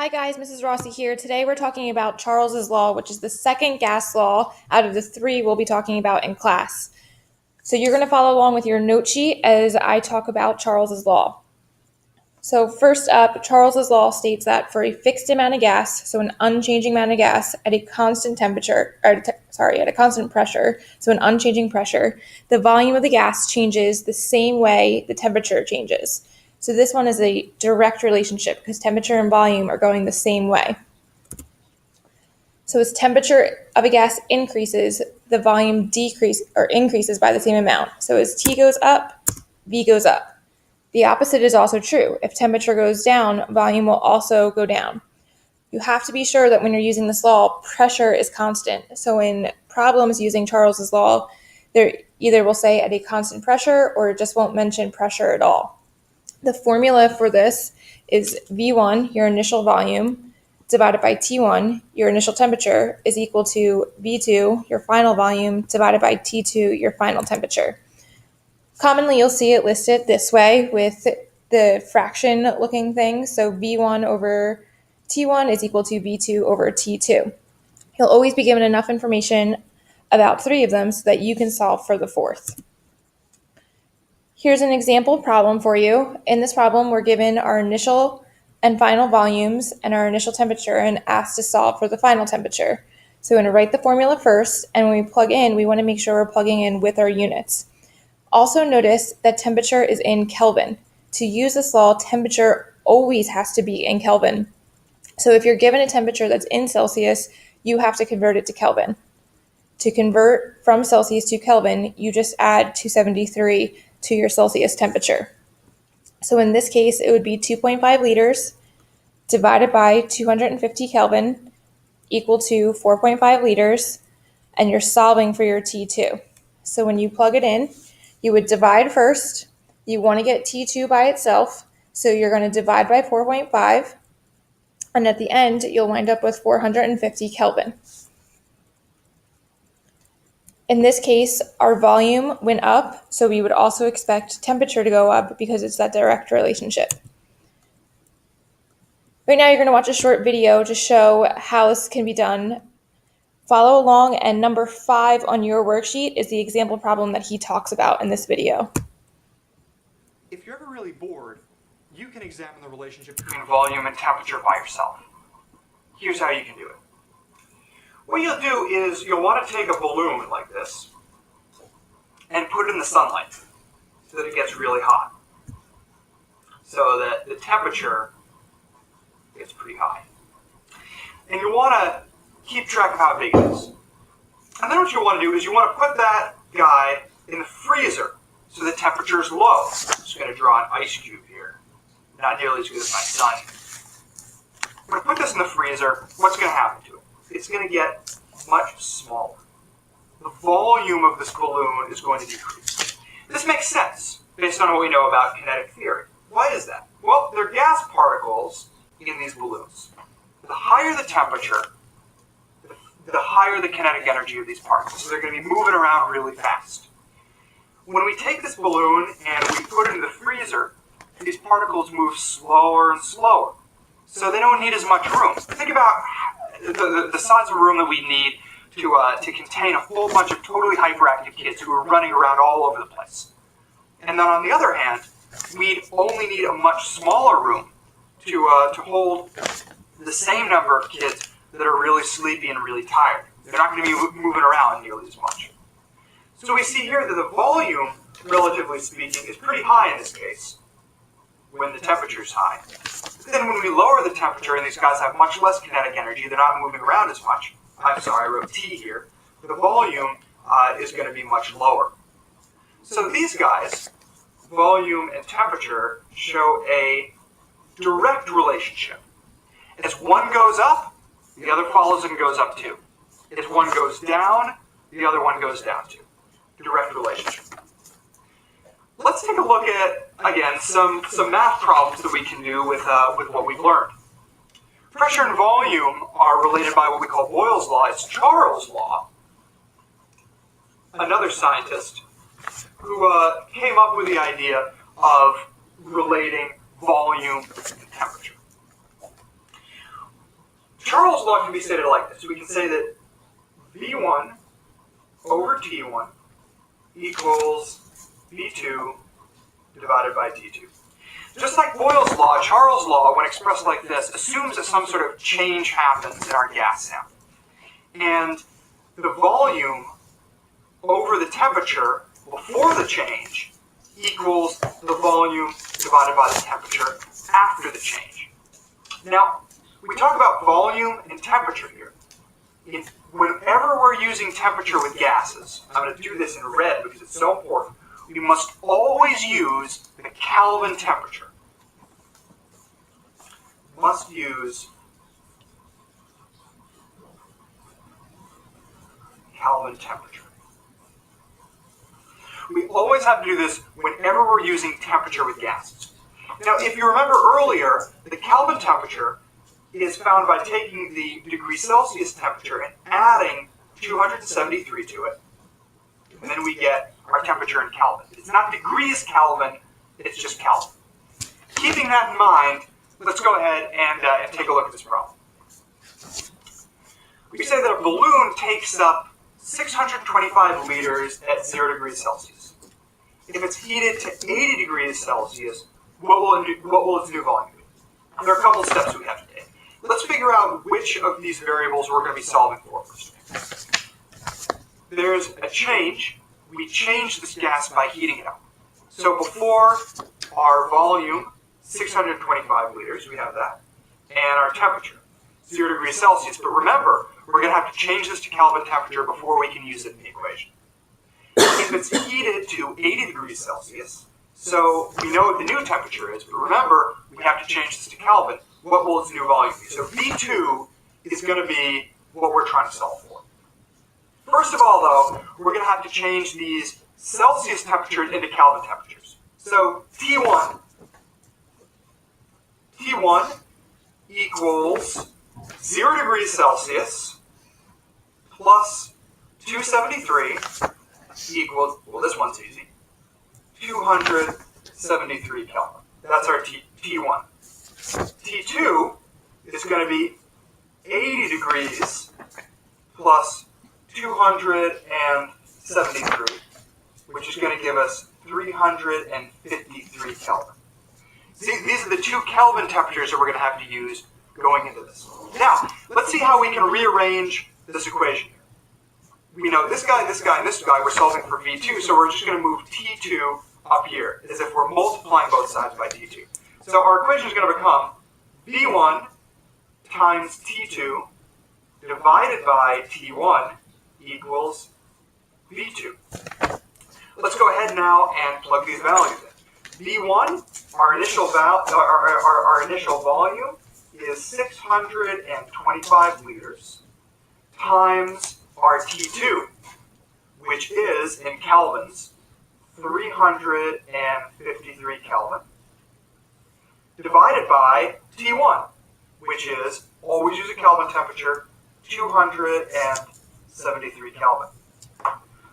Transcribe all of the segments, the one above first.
Hi guys, Mrs. Rossi here. Today we're talking about Charles's Law, which is the second gas law out of the three we'll be talking about in class. So you're going to follow along with your note sheet as I talk about Charles's Law. So first up, Charles's Law states that for a fixed amount of gas, so an unchanging amount of gas at a constant temperature, at a constant pressure, so an unchanging pressure, the volume of the gas changes the same way the temperature changes. So this one is a direct relationship because temperature and volume are going the same way. So as temperature of a gas increases, the volume increases by the same amount. So as T goes up, V goes up. The opposite is also true. If temperature goes down, volume will also go down. You have to be sure that when you're using this law, pressure is constant. So in problems using Charles's law, they either will say at a constant pressure or it just won't mention pressure at all. The formula for this is V1, your initial volume, divided by T1, your initial temperature, is equal to V2, your final volume, divided by T2, your final temperature. Commonly, you'll see it listed this way with the fraction looking thing. So V1 over T1 is equal to V2 over T2. You'll always be given enough information about three of them so that you can solve for the fourth. Here's an example problem for you. In this problem, we're given our initial and final volumes and our initial temperature and asked to solve for the final temperature. So we're going to write the formula first, and when we plug in, we want to make sure we're plugging in with our units. Also notice that temperature is in Kelvin. To use this law, temperature always has to be in Kelvin. So if you're given a temperature that's in Celsius, you have to convert it to Kelvin. To convert from Celsius to Kelvin, you just add 273 to your Celsius temperature. So in this case, it would be 2.5 liters divided by 250 Kelvin equal to 4.5 liters, and you're solving for your T2. So when you plug it in, you would divide first. You want to get T2 by itself, so you're going to divide by 4.5, and at the end, you'll wind up with 450 Kelvin. In this case, our volume went up, so we would also expect temperature to go up because it's that direct relationship. Right now, you're going to watch a short video to show how this can be done. Follow along, and number 5 on your worksheet is the example problem that he talks about in this video. If you're ever really bored, you can examine the relationship between volume and temperature by yourself. Here's how you can do it. What you'll do is you'll want to take a balloon like this and put it in the sunlight so that it gets really hot, so that the temperature gets pretty high. And you want to keep track of how big it is. And then what you want to do is you want to put that guy in the freezer so the temperature is low. I'm just going to draw an ice cube here. Not nearly as good as my son. I'm going to put this in the freezer. What's going to happen to it? It's going to get much smaller. The volume of this balloon is going to decrease. This makes sense based on what we know about kinetic theory. Why is that? Well, they're gas particles in these balloons. The higher the temperature, the higher the kinetic energy of these particles. So they're going to be moving around really fast. When we take this balloon and we put it in the freezer, these particles move slower and slower. So they don't need as much room. Think about the size of room that we need to contain a whole bunch of totally hyperactive kids who are running around all over the place. And then on the other hand, we'd only need a much smaller room to hold the same number of kids that are really sleepy and really tired. They're not going to be moving around nearly as much. So we see here that the volume, relatively speaking, is pretty high in this case when the temperature is high. But then when we lower the temperature and these guys have much less kinetic energy, they're not moving around as much. I'm sorry, I wrote T here. The volume is going to be much lower. So these guys, volume and temperature, show a direct relationship. As one goes up, the other follows and goes up too. As one goes down, the other one goes down too. Direct relationship. Let's take a look at, again, some math problems that we can do with what we've learned. Pressure and volume are related by what we call Boyle's law. It's Charles' law, another scientist who came up with the idea of relating volume and temperature. Charles' law can be stated like this. We can say that V1 over T1 equals V2 divided by T2. Just like Boyle's law, Charles' law, when expressed like this, assumes that some sort of change happens in our gas now. And the volume over the temperature before the change equals the volume divided by the temperature after the change. Now, we talk about volume and temperature here. Whenever we're using temperature with gases, I'm going to do this in red because it's so important, we must always use the Kelvin temperature. Must use Kelvin temperature. We always have to do this whenever we're using temperature with gases. Now, if you remember earlier, the Kelvin temperature is found by taking the degrees Celsius temperature and adding 273 to it. And then we get our temperature in Kelvin. It's not degrees Kelvin, it's just Kelvin. Keeping that in mind, let's go ahead and take a look at this problem. We say that a balloon takes up 625 liters at 0 degrees Celsius. If it's heated to 80 degrees Celsius, what will its new volume be? There are a couple steps we have to take. Let's figure out which of these variables we're going to be solving for first. There's a change. We change this gas by heating it up. So before our volume, 625 liters, we have that, and our temperature, 0 degrees Celsius. But remember, we're going to have to change this to Kelvin temperature before we can use it in the equation. If it's heated to 80 degrees Celsius, so we know what the new temperature is, but remember, we have to change this to Kelvin. What will its new volume be? So V2 is going to be what we're trying to solve for. First of all, though, we're going to have to change these Celsius temperatures into Kelvin temperatures. So T1 equals 0 degrees Celsius plus 273 equals, well, this one's easy, 273 Kelvin. That's our T1. T2 is going to be 80 degrees plus 273, which is going to give us 353 Kelvin. See, these are the two Kelvin temperatures that we're going to have to use going into this. Now, let's see how we can rearrange this equation here. We know this guy, and this guy, we're solving for V2, so we're just going to move T2 up here, as if we're multiplying both sides by T2. So our equation is going to become V1 times T2 divided by T1 equals V2. Let's go ahead now and plug these values in. V1, our initial volume is 625 liters times our T2, which is in kelvins 353 Kelvin, divided by T1, which is, always use a Kelvin temperature, 273 Kelvin.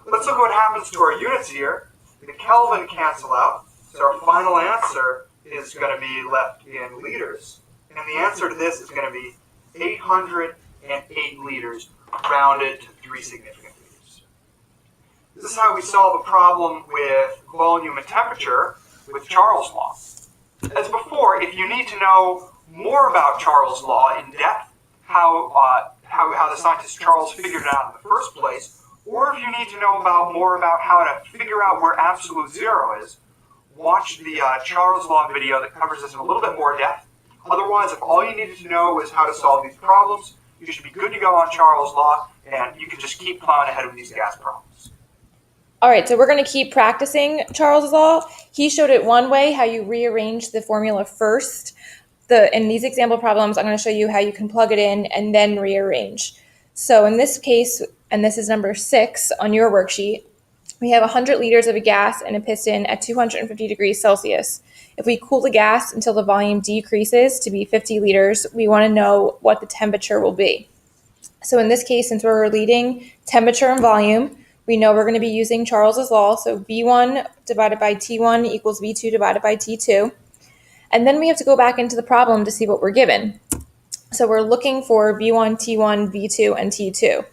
Let's look at what happens to our units here. The Kelvin cancel out, so our final answer is going to be left in liters. And the answer to this is going to be 808 liters, rounded to 3 significant liters. This is how we solve a problem with volume and temperature with Charles' law. As before, if you need to know more about Charles' law in depth, how the scientist Charles figured it out in the first place, or if you need to know more about how to figure out where absolute zero is, watch the Charles' law video that covers this in a little bit more depth. Otherwise, if all you needed to know is how to solve these problems, you should be good to go on Charles' law, and you can just keep plowing ahead with these gas problems. All right, so we're going to keep practicing Charles' law. He showed it one way, how you rearrange the formula first. In these example problems, I'm going to show you how you can plug it in and then rearrange. So in this case, and this is number 6 on your worksheet, we have 100 liters of a gas and a piston at 250 degrees Celsius. If we cool the gas until the volume decreases to be 50 liters, we want to know what the temperature will be. So in this case, since we're relating temperature and volume, we know we're going to be using Charles's law. So V1 divided by T1 equals V2 divided by T2. And then we have to go back into the problem to see what we're given. So we're looking for V1, T1, V2, and T2.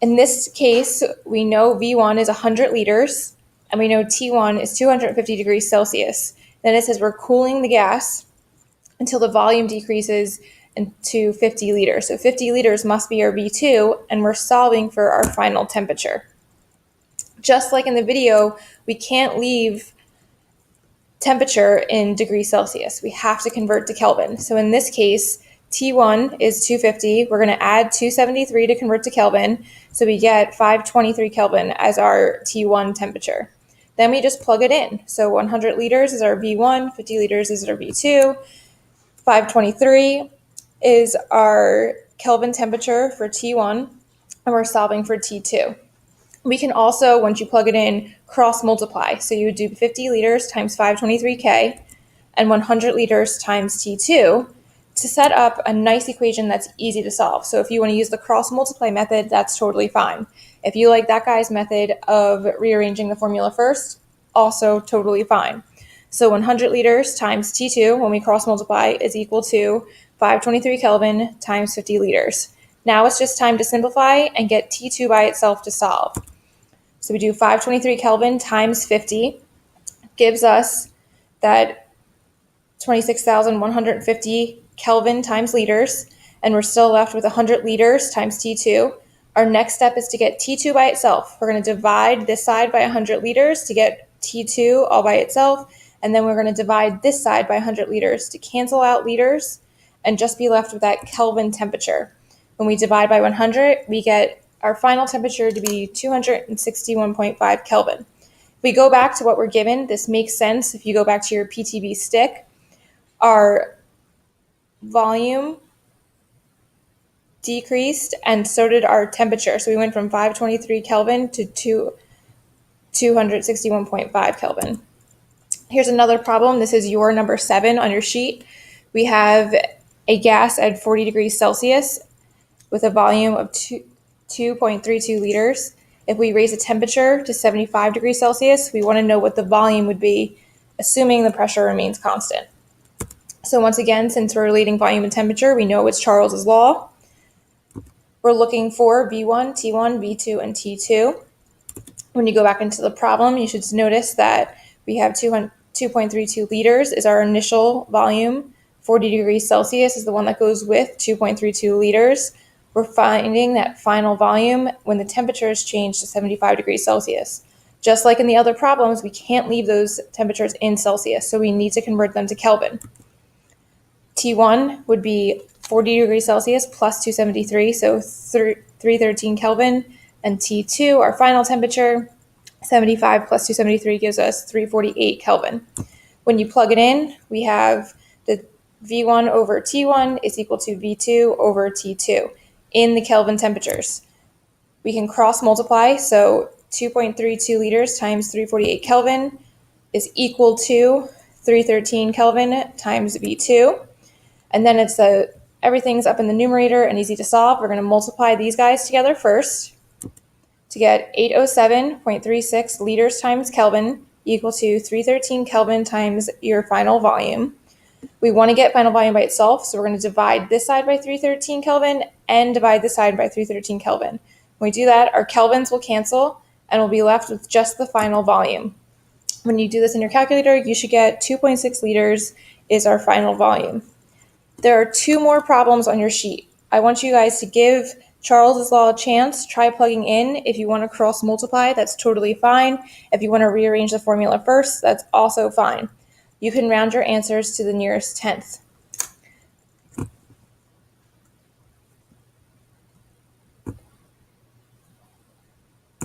In this case, we know V1 is 100 liters, and we know T1 is 250 degrees Celsius. Then it says we're cooling the gas until the volume decreases to 50 liters. So 50 liters must be our V2, and we're solving for our final temperature. Just like in the video, we can't leave temperature in degrees Celsius. We have to convert to Kelvin. So in this case, T1 is 250. We're going to add 273 to convert to Kelvin. So we get 523 Kelvin as our T1 temperature. Then we just plug it in. So 100 liters is our V1, 50 liters is our V2, 523 is our Kelvin temperature for T1, and we're solving for T2. We can also, once you plug it in, cross multiply. So you would do 50 liters times 523K and 100 liters times T2 to set up a nice equation that's easy to solve. So if you want to use the cross multiply method, that's totally fine. If you like that guy's method of rearranging the formula first, also totally fine. So 100 liters times T2 when we cross multiply is equal to 523 Kelvin times 50 liters. Now it's just time to simplify and get T2 by itself to solve. So we do 523 Kelvin times 50 gives us that 26,150 Kelvin times liters, and we're still left with 100 liters times T2. Our next step is to get T2 by itself. We're going to divide this side by 100 liters to get T2 all by itself, and then we're going to divide this side by 100 liters to cancel out liters and just be left with that Kelvin temperature. When we divide by 100, we get our final temperature to be 261.5 Kelvin. If we go back to what we're given, this makes sense. If you go back to your PTB stick, our volume decreased and so did our temperature. So we went from 523 Kelvin to 261.5 Kelvin. Here's another problem. This is your number 7 on your sheet. We have a gas at 40 degrees Celsius with a volume of 2.32 liters. If we raise the temperature to 75 degrees Celsius, we want to know what the volume would be, assuming the pressure remains constant. So once again, since we're relating volume and temperature, we know it's Charles's law. We're looking for V1, T1, V2, and T2. When you go back into the problem, you should notice that we have 2.32 liters is our initial volume. 40 degrees Celsius is the one that goes with 2.32 liters. We're finding that final volume when the temperature is changed to 75 degrees Celsius. Just like in the other problems, we can't leave those temperatures in Celsius, so we need to convert them to Kelvin. T1 would be 40 degrees Celsius plus 273, so 313 Kelvin. And T2, our final temperature, 75 plus 273 gives us 348 Kelvin. When you plug it in, we have the V1 over T1 is equal to V2 over T2 in the Kelvin temperatures. We can cross multiply, so 2.32 liters times 348 Kelvin is equal to 313 Kelvin times V2. And then everything's up in the numerator and easy to solve. We're going to multiply these guys together first to get 807.36 liters times Kelvin equal to 313 Kelvin times your final volume. We want to get final volume by itself, so we're going to divide this side by 313 Kelvin and divide this side by 313 Kelvin. When we do that, our Kelvins will cancel and we'll be left with just the final volume. When you do this in your calculator, you should get 2.6 liters is our final volume. There are 2 more problems on your sheet. I want you guys to give Charles's law a chance. Try plugging in. If you want to cross multiply, that's totally fine. If you want to rearrange the formula first, that's also fine. You can round your answers to the nearest tenth.